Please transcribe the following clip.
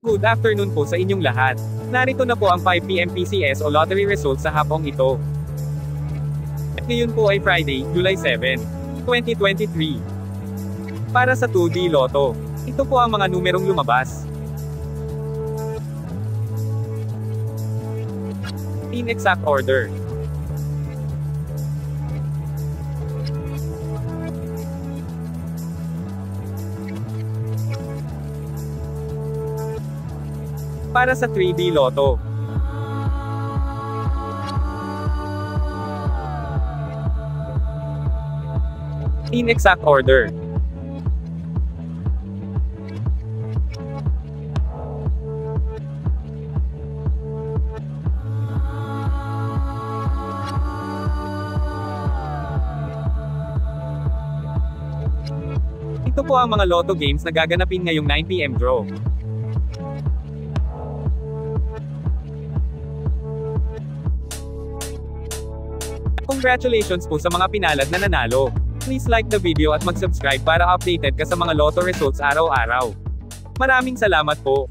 Good afternoon po sa inyong lahat. Narito na po ang 5 PM PCS o lottery results sa hapong ito. Ngayon po ay Friday, July 7, 2023. Para sa 2D Lotto, ito po ang mga numerong lumabas. In exact order. Para sa 3D Lotto. In exact order. Ito po ang mga Lotto games na gaganapin ngayong 9 PM draw. Congratulations po sa mga pinalad na nanalo. Please like the video at mag-subscribe para updated ka sa mga Lotto results araw-araw. Maraming salamat po.